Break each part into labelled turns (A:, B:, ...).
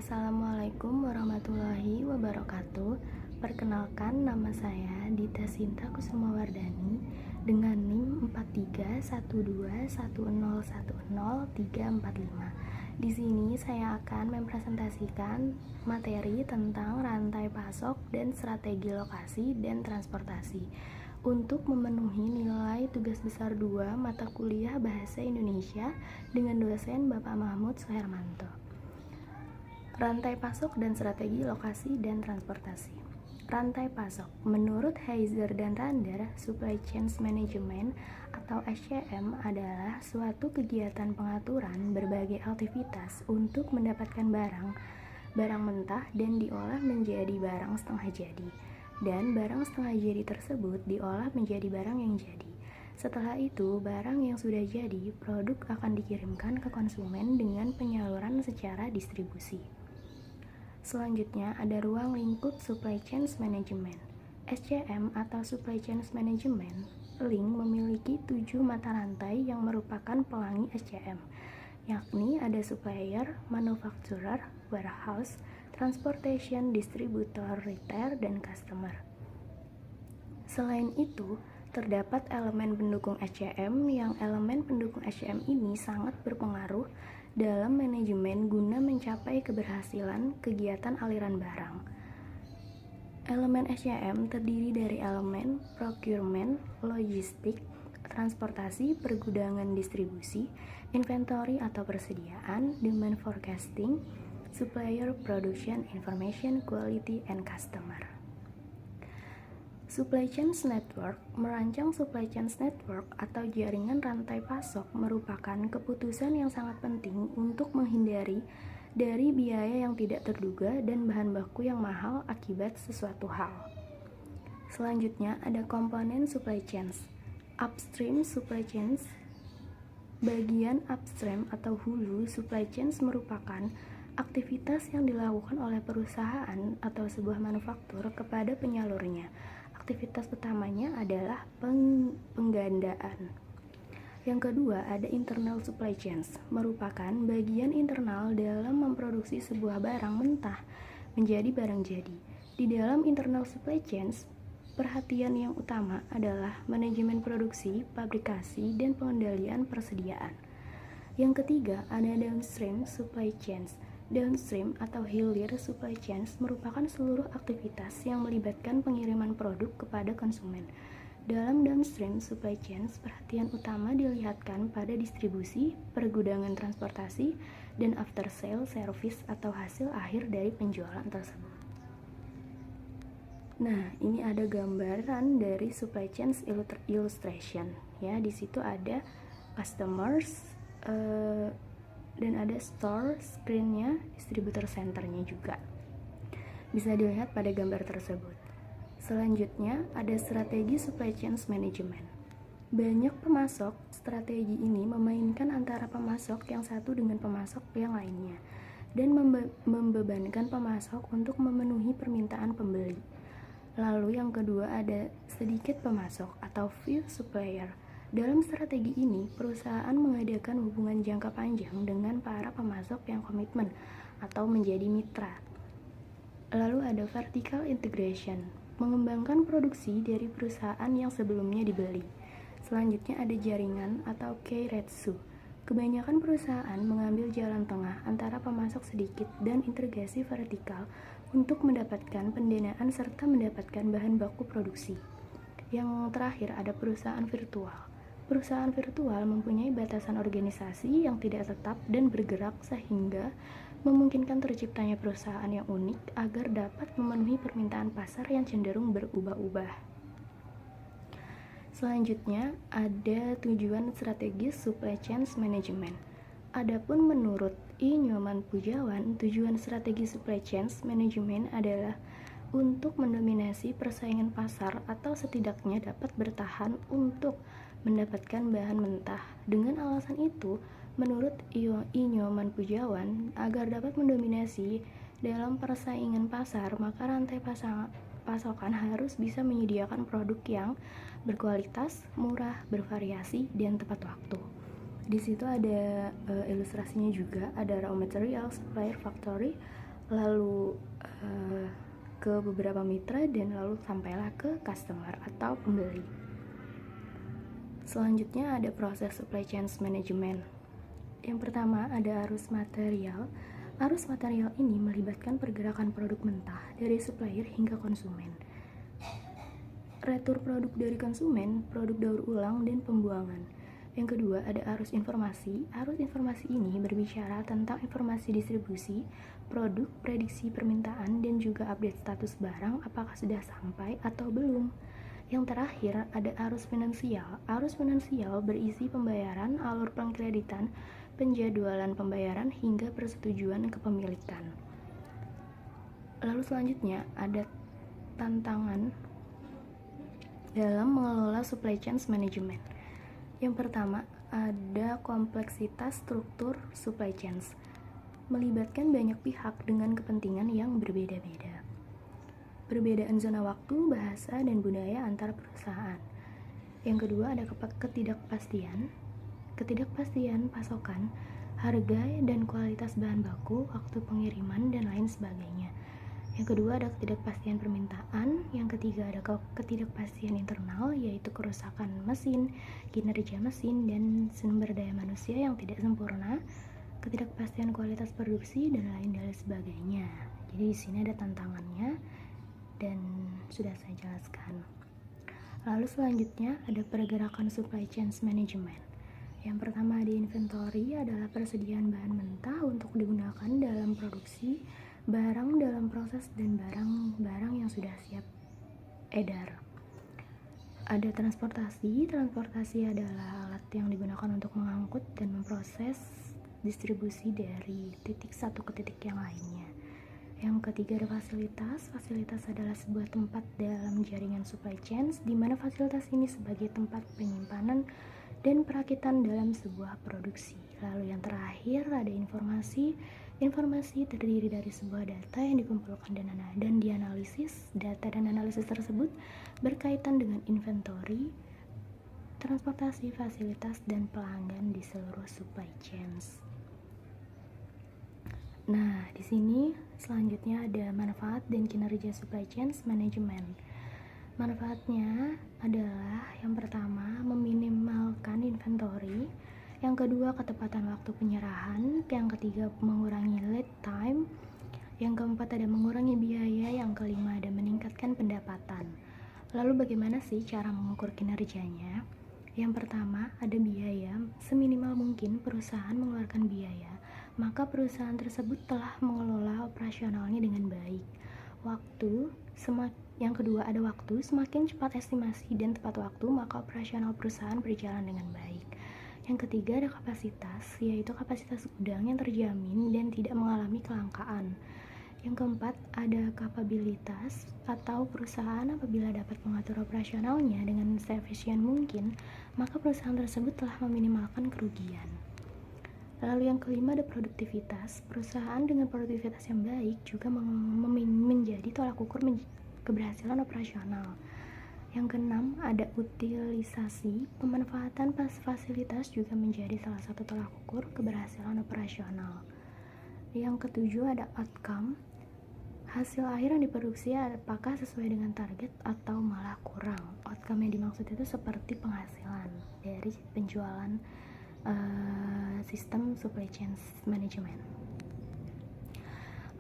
A: Assalamualaikum warahmatullahi wabarakatuh. Perkenalkan, nama saya Dita Sinta Kusumawardani dengan NIM 431210100345. Di sini saya akan mempresentasikan materi tentang rantai pasok dan strategi lokasi dan transportasi untuk memenuhi nilai tugas besar 2 mata kuliah Bahasa Indonesia dengan dosen Bapak Mahmud Suhermanto. Rantai pasok dan strategi lokasi dan transportasi. Rantai pasok, menurut Heiser dan Rander, Supply Chain Management atau SCM adalah suatu kegiatan pengaturan berbagai aktivitas untuk mendapatkan barang mentah dan diolah menjadi barang setengah jadi, dan barang setengah jadi tersebut diolah menjadi barang yang jadi. Setelah itu, barang yang sudah jadi, produk akan dikirimkan ke konsumen dengan penyaluran secara distribusi. Selanjutnya ada ruang lingkup Supply Chain Management. SCM atau Supply Chain Management link memiliki 7 mata rantai yang merupakan pelangi SCM, yakni ada supplier, manufacturer, warehouse, transportation, distributor, retail, dan customer. Selain itu, terdapat elemen pendukung SCM yang elemen pendukung SCM ini sangat berpengaruh dalam manajemen guna mencapai keberhasilan kegiatan aliran barang. Elemen SCM terdiri dari elemen procurement, logistik, transportasi, pergudangan distribusi, inventory atau persediaan, demand forecasting, supplier production, information, quality, and customer. Supply Chain Network. Merancang Supply Chain Network atau jaringan rantai pasok merupakan keputusan yang sangat penting untuk menghindari dari biaya yang tidak terduga dan bahan baku yang mahal akibat sesuatu hal. Selanjutnya ada komponen supply chains. Upstream supply chains. Bagian upstream atau hulu supply chains merupakan aktivitas yang dilakukan oleh perusahaan atau sebuah manufaktur kepada penyalurnya. Aktivitas utamanya adalah penggandaan. Yang kedua, ada internal supply chains, merupakan bagian internal dalam memproduksi sebuah barang mentah menjadi barang jadi. Di dalam internal supply chains, perhatian yang utama adalah manajemen produksi, pabrikasi, dan pengendalian persediaan. Yang ketiga, ada downstream supply chains. Downstream atau hilir supply chains merupakan seluruh aktivitas yang melibatkan pengiriman produk kepada konsumen. Dalam downstream supply chains, perhatian utama dilihatkan pada distribusi, pergudangan transportasi, dan after sale service atau hasil akhir dari penjualan tersebut. Nah, ini ada gambaran dari supply chains illustration. Ya, di situ ada customers, dan ada store, screen-nya, distributor center-nya juga. Bisa dilihat pada gambar tersebut. Selanjutnya, ada strategi supply chain management. Banyak pemasok, strategi ini memainkan antara pemasok yang satu dengan pemasok yang lainnya dan membebankan pemasok untuk memenuhi permintaan pembeli. Lalu yang kedua ada sedikit pemasok atau few supplier. Dalam strategi ini, perusahaan mengadakan hubungan jangka panjang dengan para pemasok yang komitmen atau menjadi mitra. Lalu ada vertical integration, mengembangkan produksi dari perusahaan yang sebelumnya dibeli. Selanjutnya ada jaringan atau keiretsu. Kebanyakan perusahaan mengambil jalan tengah antara pemasok sedikit dan integrasi vertikal untuk mendapatkan pendanaan serta mendapatkan bahan baku produksi. Yang terakhir ada perusahaan virtual. Perusahaan virtual mempunyai batasan organisasi yang tidak tetap dan bergerak sehingga memungkinkan terciptanya perusahaan yang unik agar dapat memenuhi permintaan pasar yang cenderung berubah-ubah. Selanjutnya, ada tujuan strategis supply chain management. Adapun menurut I. Nyoman Pujawan, tujuan strategi supply chain management adalah untuk mendominasi persaingan pasar atau setidaknya dapat bertahan untuk mendapatkan bahan mentah. Dengan alasan itu, menurut I. Nyoman Pujawan, agar dapat mendominasi dalam persaingan pasar, maka rantai pasokan harus bisa menyediakan produk yang berkualitas, murah, bervariasi, dan tepat waktu. Di situ ada ilustrasinya juga, ada raw material, supplier, factory, lalu ke beberapa mitra, dan lalu sampailah ke customer atau pembeli. Selanjutnya ada proses supply chain management. Yang pertama ada arus material. Arus material ini melibatkan pergerakan produk mentah dari supplier hingga konsumen, retur produk dari konsumen, produk daur ulang, dan pembuangan. Yang kedua ada arus informasi. Arus informasi ini berbicara tentang informasi distribusi, produk, prediksi permintaan, dan juga update status barang apakah sudah sampai atau belum. Yang terakhir ada arus finansial. Arus finansial berisi pembayaran, alur pengkreditan, penjadwalan pembayaran, hingga persetujuan kepemilikan. Lalu selanjutnya ada tantangan dalam mengelola supply chain management. Yang pertama, ada kompleksitas struktur supply chains, melibatkan banyak pihak dengan kepentingan yang berbeda-beda. Perbedaan zona waktu, bahasa, dan budaya antar perusahaan. Yang kedua, ada ketidakpastian pasokan, harga, dan kualitas bahan baku, waktu pengiriman, dan lain sebagainya. Yang kedua ada ketidakpastian permintaan. Yang ketiga ada ketidakpastian internal, yaitu kerusakan mesin, kinerja mesin, dan sumber daya manusia yang tidak sempurna, ketidakpastian kualitas produksi, dan lain sebagainya. Jadi di sini ada tantangannya dan sudah saya jelaskan. Lalu selanjutnya ada pergerakan supply chain management. Yang pertama di inventory adalah persediaan bahan mentah untuk digunakan dalam produksi, barang dalam proses, dan barang-barang yang sudah siap edar. Ada transportasi adalah alat yang digunakan untuk mengangkut dan memproses distribusi dari titik satu ke titik yang lainnya. Yang ketiga ada fasilitas adalah sebuah tempat dalam jaringan supply chains, di mana fasilitas ini sebagai tempat penyimpanan dan perakitan dalam sebuah produksi. Lalu yang terakhir ada informasi terdiri dari sebuah data yang dikumpulkan dan dianalisis. Data dan analisis tersebut berkaitan dengan inventory, transportasi, fasilitas, dan pelanggan di seluruh supply chains. Nah, di sini selanjutnya ada manfaat dan kinerja supply chains management. Manfaatnya adalah yang pertama meminimalkan inventory, yang kedua ketepatan waktu penyerahan, yang ketiga mengurangi lead time, yang keempat ada mengurangi biaya, yang kelima ada meningkatkan pendapatan. Lalu bagaimana sih cara mengukur kinerjanya? Yang pertama ada biaya. Seminimal mungkin perusahaan mengeluarkan biaya, maka perusahaan tersebut telah mengelola operasionalnya dengan baik. Yang kedua ada waktu. Semakin cepat estimasi dan tepat waktu, maka operasional perusahaan berjalan dengan baik. Yang ketiga ada kapasitas, yaitu kapasitas gudang yang terjamin dan tidak mengalami kelangkaan. Yang keempat ada kapabilitas, atau perusahaan apabila dapat mengatur operasionalnya dengan seefisien mungkin, maka perusahaan tersebut telah meminimalkan kerugian. Lalu yang kelima ada produktivitas. Perusahaan dengan produktivitas yang baik juga menjadi tolak ukur keberhasilan operasional. Yang keenam ada utilisasi. Pemanfaatan fasilitas juga menjadi salah satu tolak ukur keberhasilan operasional. Yang ketujuh ada outcome. Hasil akhir yang diproduksi apakah sesuai dengan target atau malah kurang. Outcome yang dimaksud itu seperti penghasilan dari penjualan sistem supply chain management.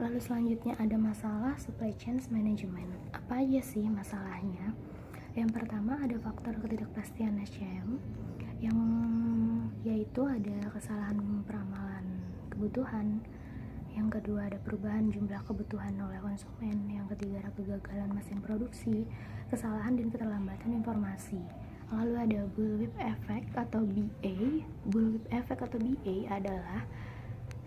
A: Lalu selanjutnya ada masalah supply chain management. Apa aja sih masalahnya? Yang pertama ada faktor ketidakpastian SCM, yang yaitu ada kesalahan peramalan kebutuhan. Yang kedua ada perubahan jumlah kebutuhan oleh konsumen. Yang ketiga ada kegagalan mesin produksi, kesalahan dan keterlambatan informasi. Lalu ada bullwhip effect atau BA. Bullwhip effect atau BA adalah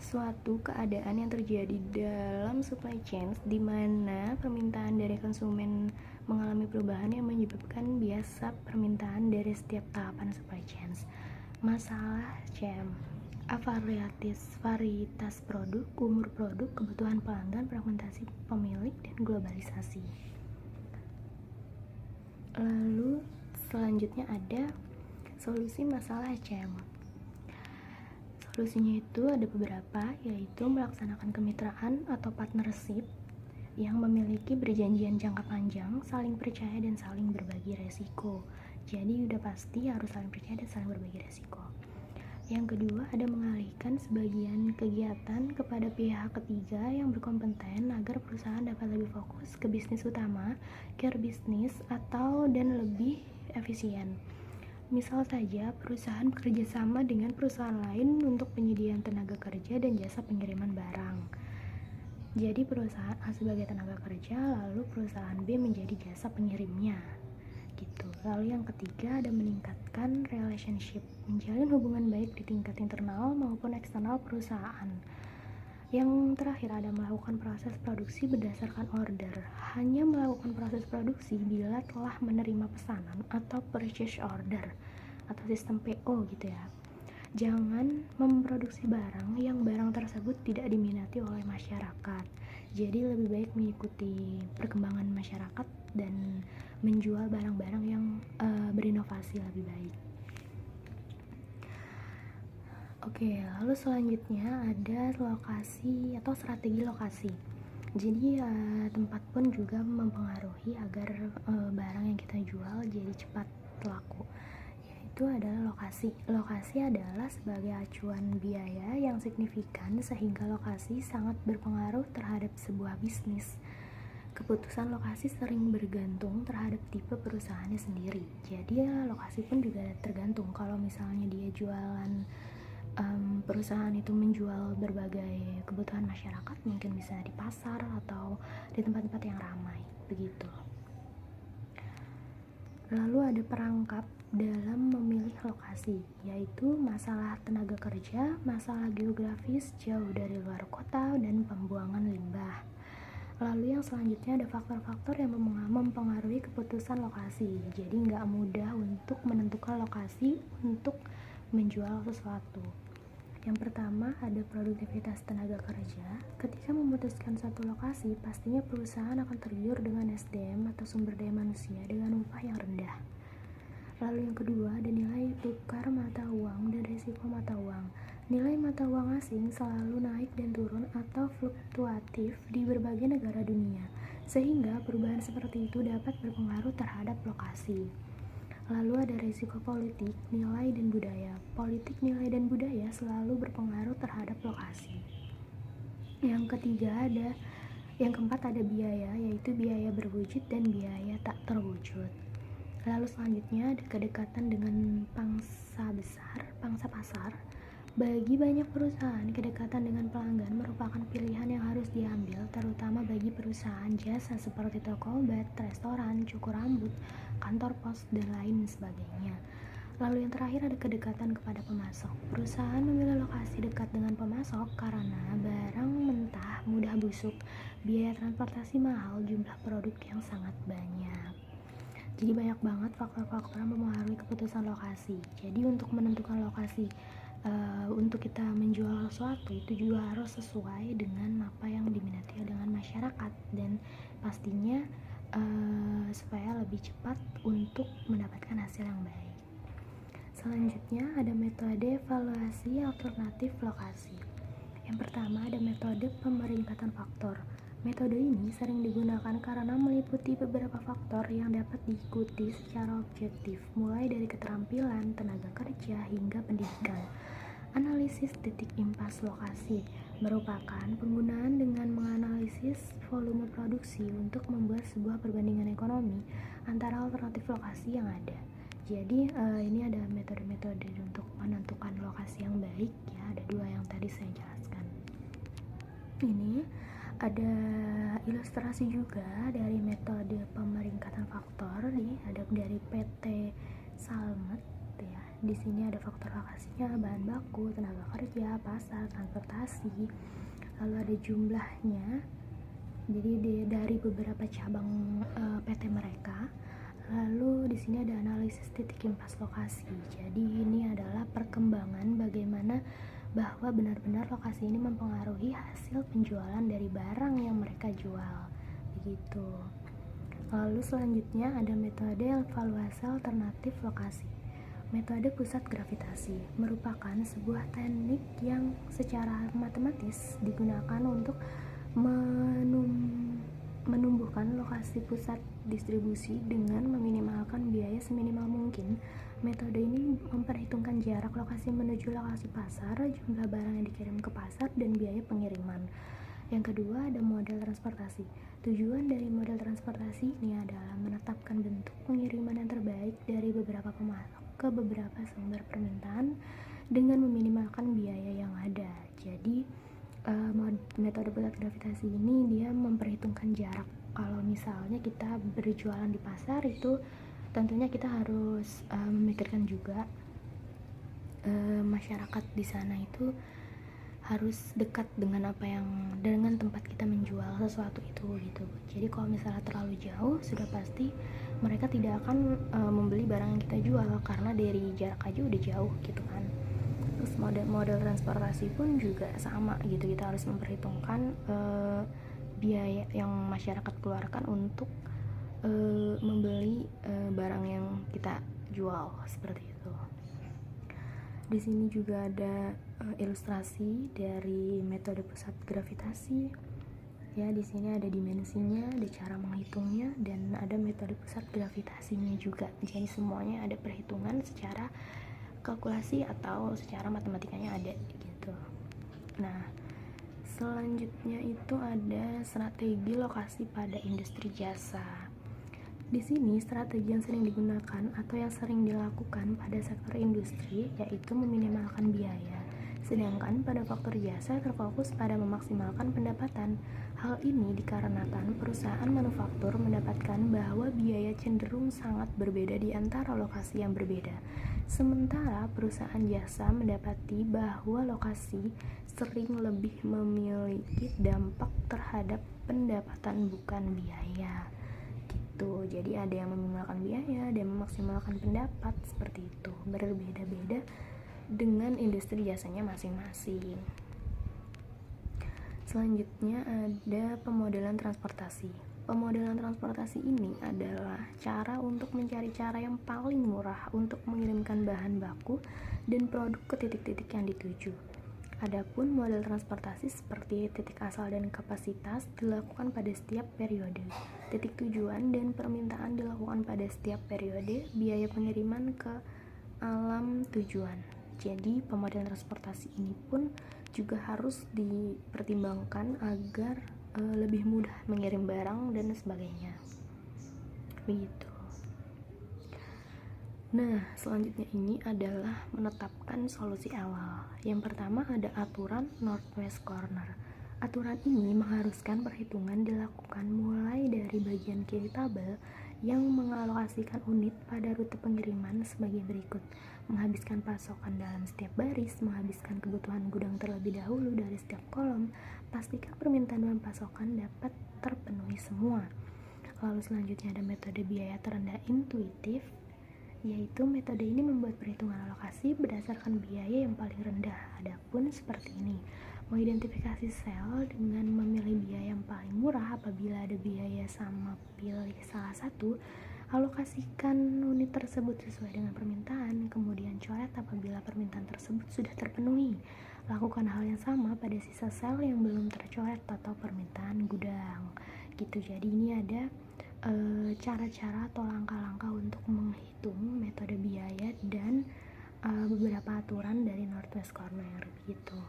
A: suatu keadaan yang terjadi dalam supply chain di mana permintaan dari konsumen mengalami perubahan yang menyebabkan biasa permintaan dari setiap tahapan supply chain. Masalah CM: varietas produk, umur produk, kebutuhan pelanggan, fragmentasi pemilik, dan globalisasi. Lalu selanjutnya ada solusi masalah CM. Solusinya itu ada beberapa, yaitu melaksanakan kemitraan atau partnership yang memiliki perjanjian jangka panjang, saling percaya dan saling berbagi resiko. Jadi udah pasti harus saling percaya dan saling berbagi resiko. Yang kedua, ada mengalihkan sebagian kegiatan kepada pihak ketiga yang berkompeten agar perusahaan dapat lebih fokus ke bisnis utama, core bisnis, dan lebih efisien. Misal saja, perusahaan bekerja sama dengan perusahaan lain untuk penyediaan tenaga kerja dan jasa pengiriman barang. Jadi perusahaan A sebagai tenaga kerja, lalu perusahaan B menjadi jasa pengirimnya. Gitu. Lalu yang ketiga ada meningkatkan relationship, menjalin hubungan baik di tingkat internal maupun eksternal perusahaan. Yang terakhir ada melakukan proses produksi berdasarkan order. Hanya melakukan proses produksi bila telah menerima pesanan atau purchase order atau sistem PO gitu ya. Jangan memproduksi barang yang barang tersebut tidak diminati oleh masyarakat. Jadi lebih baik mengikuti perkembangan masyarakat dan menjual barang-barang yang berinovasi lebih baik. Oke, lalu selanjutnya ada lokasi atau strategi lokasi. Jadi tempat pun juga mempengaruhi agar barang yang kita jual jadi cepat laku. Yaitu adalah lokasi. Lokasi adalah sebagai acuan biaya yang signifikan sehingga lokasi sangat berpengaruh terhadap sebuah bisnis. Keputusan lokasi sering bergantung terhadap tipe perusahaannya sendiri. Jadi lokasi pun juga tergantung. Kalau misalnya dia jualan perusahaan itu menjual berbagai kebutuhan masyarakat, mungkin bisa di pasar atau di tempat-tempat yang ramai, begitu. Lalu ada perangkap dalam memilih lokasi, yaitu masalah tenaga kerja, masalah geografis jauh dari luar kota, dan pembuangan limbah. Lalu yang selanjutnya ada faktor-faktor yang mempengaruhi keputusan lokasi. Jadi nggak mudah untuk menentukan lokasi untuk menjual sesuatu. Yang pertama ada produktivitas tenaga kerja. Ketika memutuskan satu lokasi, pastinya perusahaan akan tergiur dengan SDM atau sumber daya manusia dengan upah yang rendah. Lalu yang kedua ada nilai tukar mata uang dan risiko mata uang. Nilai mata uang asing selalu naik dan turun atau fluktuatif di berbagai negara dunia, sehingga perubahan seperti itu dapat berpengaruh terhadap lokasi. Lalu ada risiko politik, nilai, dan budaya. Politik, nilai, dan budaya selalu berpengaruh terhadap lokasi. Yang keempat ada biaya, yaitu biaya berwujud dan biaya tak terwujud. Lalu selanjutnya ada kedekatan dengan pangsa pasar. Bagi banyak perusahaan, kedekatan dengan pelanggan merupakan pilihan yang harus diambil, terutama bagi perusahaan jasa seperti toko obat, restoran, cukur rambut, kantor pos, dan lain sebagainya. Lalu yang terakhir ada kedekatan kepada pemasok. Perusahaan memilih lokasi dekat dengan pemasok karena barang mentah mudah busuk, biaya transportasi mahal, jumlah produk yang sangat banyak. Jadi banyak banget faktor-faktor yang mempengaruhi keputusan lokasi. Jadi untuk menentukan lokasi untuk kita menjual sesuatu itu juga harus sesuai dengan apa yang diminati dengan masyarakat, dan pastinya supaya lebih cepat untuk mendapatkan hasil yang baik. Selanjutnya ada metode evaluasi alternatif lokasi. Yang pertama ada metode pemeringkatan faktor. Metode ini sering digunakan karena meliputi beberapa faktor yang dapat diikuti secara objektif, mulai dari keterampilan, tenaga kerja, hingga pendidikan. Analisis titik impas lokasi merupakan penggunaan dengan menganalisis volume produksi untuk membuat sebuah perbandingan ekonomi antara alternatif lokasi yang ada. Jadi ini ada metode-metode untuk menentukan lokasi yang baik ya, ada dua yang tadi saya jelaskan. Ini ada ilustrasi juga dari metode pemeringkatan faktor, ada dari PT Salmet ya. Di sini ada faktor lokasinya, bahan baku, tenaga kerja, pasar, transportasi, lalu ada jumlahnya. Jadi dari beberapa cabang PT mereka. Lalu di sini ada analisis titik impas lokasi. Jadi ini adalah perkembangan bagaimana bahwa benar-benar lokasi ini mempengaruhi hasil penjualan dari barang yang mereka jual. Begitu. Lalu selanjutnya ada metode evaluasi alternatif lokasi. Metode pusat gravitasi merupakan sebuah teknik yang secara matematis digunakan untuk menumbuhkan lokasi pusat distribusi dengan meminimalkan biaya seminimal mungkin. Metode ini memperhitungkan jarak lokasi menuju lokasi pasar, jumlah barang yang dikirim ke pasar, dan biaya pengiriman. Yang kedua ada model transportasi. Tujuan dari model transportasi ini adalah menetapkan bentuk pengiriman yang terbaik dari beberapa pemasok ke beberapa sumber permintaan dengan meminimalkan biaya yang ada. Jadi metode pusat gravitasi ini dia memperhitungkan jarak. Kalau misalnya kita berjualan di pasar itu tentunya kita harus memikirkan juga masyarakat di sana itu harus dekat dengan tempat kita menjual sesuatu itu gitu. Jadi kalau misalnya terlalu jauh sudah pasti mereka tidak akan membeli barang yang kita jual karena dari jarak aja udah jauh gitu kan. Terus model transportasi pun juga sama gitu, kita harus memperhitungkan biaya yang masyarakat keluarkan untuk membeli barang yang kita jual seperti itu. Di sini juga ada ilustrasi dari metode pusat gravitasi. Ya, di sini ada dimensinya, ada cara menghitungnya, dan ada metode pusat gravitasinya juga. Jadi semuanya ada perhitungan secara kalkulasi atau secara matematikanya ada gitu. Nah, selanjutnya itu ada strategi lokasi pada industri jasa. Di sini strategi yang sering digunakan atau yang sering dilakukan pada sektor industri yaitu meminimalkan biaya. Sedangkan pada faktor jasa terfokus pada memaksimalkan pendapatan. Hal ini dikarenakan perusahaan manufaktur mendapatkan bahwa biaya cenderung sangat berbeda di antara lokasi yang berbeda. Sementara perusahaan jasa mendapati bahwa lokasi sering lebih memiliki dampak terhadap pendapatan bukan biaya. Gitu. Jadi ada yang meminimalkan biaya, ada yang memaksimalkan pendapat, seperti itu. Berbeda-beda dengan industri jasanya masing-masing. Selanjutnya ada pemodelan transportasi. Pemodelan transportasi ini adalah cara untuk mencari cara yang paling murah untuk mengirimkan bahan baku dan produk ke titik-titik yang dituju. Adapun model transportasi seperti titik asal dan kapasitas dilakukan pada setiap periode. Titik tujuan dan permintaan dilakukan pada setiap periode, biaya pengiriman ke alam tujuan. Jadi pemodelan transportasi ini pun juga harus dipertimbangkan agar lebih mudah mengirim barang dan sebagainya. Begitu. Nah, selanjutnya ini adalah menetapkan solusi awal. Yang pertama ada aturan Northwest Corner. Aturan ini mengharuskan perhitungan dilakukan mulai dari bagian kiri tabel yang mengalokasikan unit pada rute pengiriman sebagai berikut: menghabiskan pasokan dalam setiap baris, menghabiskan kebutuhan gudang terlebih dahulu dari setiap kolom, pastikan permintaan dan pasokan dapat terpenuhi semua. Lalu selanjutnya ada metode biaya terendah intuitif, yaitu metode ini membuat perhitungan alokasi berdasarkan biaya yang paling rendah. Adapun seperti ini, mengidentifikasi sel dengan memilih biaya yang paling murah. Apabila ada biaya sama, pilih salah satu, alokasikan unit tersebut sesuai dengan permintaan, kemudian coret apabila permintaan tersebut sudah terpenuhi. Lakukan hal yang sama pada sisa sel yang belum tercoret atau permintaan gudang. Gitu. Jadi ini ada cara-cara atau langkah-langkah untuk menghitung metode biaya dan beberapa aturan dari Northwest Corner gitu.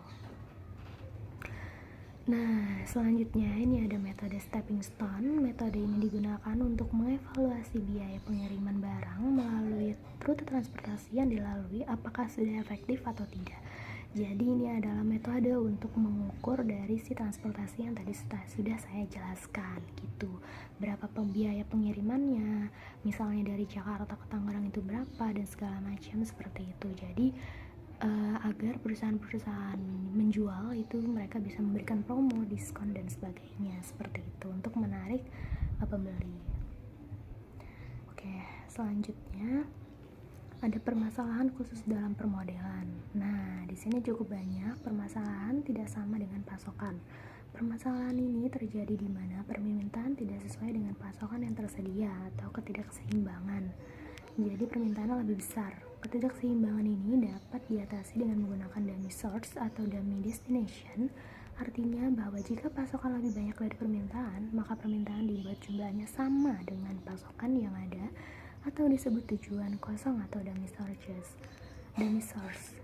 A: Nah, selanjutnya ini ada metode stepping stone. Metode ini digunakan untuk mengevaluasi biaya pengiriman barang melalui rute transportasi yang dilalui, apakah sudah efektif atau tidak. Jadi ini adalah metode untuk mengukur dari si transportasi yang tadi sudah saya jelaskan gitu. Berapa biaya pengirimannya, misalnya dari Jakarta ke Tangerang itu berapa dan segala macam seperti itu. Jadi agar perusahaan-perusahaan menjual itu mereka bisa memberikan promo, diskon dan sebagainya seperti itu untuk menarik pembeli. Oke, selanjutnya ada permasalahan khusus dalam permodelan. Nah, di sini cukup banyak permasalahan tidak sama dengan pasokan. Permasalahan ini terjadi di mana permintaan tidak sesuai dengan pasokan yang tersedia atau ketidakseimbangan. Jadi permintaannya lebih besar Ketidakseimbangan ini dapat diatasi dengan menggunakan dummy source atau dummy destination. Artinya bahwa jika pasokan lebih banyak dari permintaan, maka permintaan dibuat jumlahnya sama dengan pasokan yang ada, atau disebut tujuan kosong atau dummy source.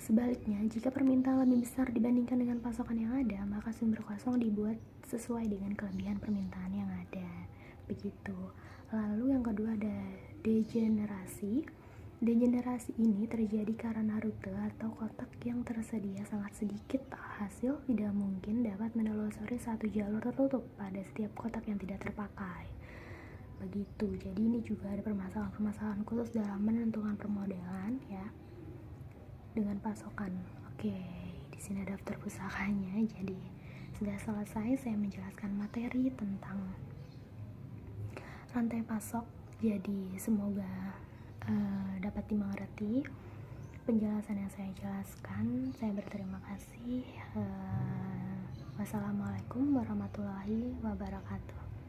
A: Sebaliknya, jika permintaan lebih besar dibandingkan dengan pasokan yang ada, maka sumber kosong dibuat sesuai dengan kelebihan permintaan yang ada. Begitu. Lalu yang kedua ada degenerasi. Degenerasi ini terjadi karena rute atau kotak yang tersedia sangat sedikit, hasil tidak mungkin dapat menelusuri satu jalur tertutup pada setiap kotak yang tidak terpakai. Begitu. Jadi ini juga ada permasalahan khusus dalam menentukan permodalan ya dengan pasokan. Oke, di sini daftar pusakanya. Jadi sudah selesai saya menjelaskan materi tentang rantai pasok. Jadi semoga dapat dimengerti penjelasan yang saya jelaskan. Saya berterima kasih. Wassalamualaikum warahmatullahi wabarakatuh.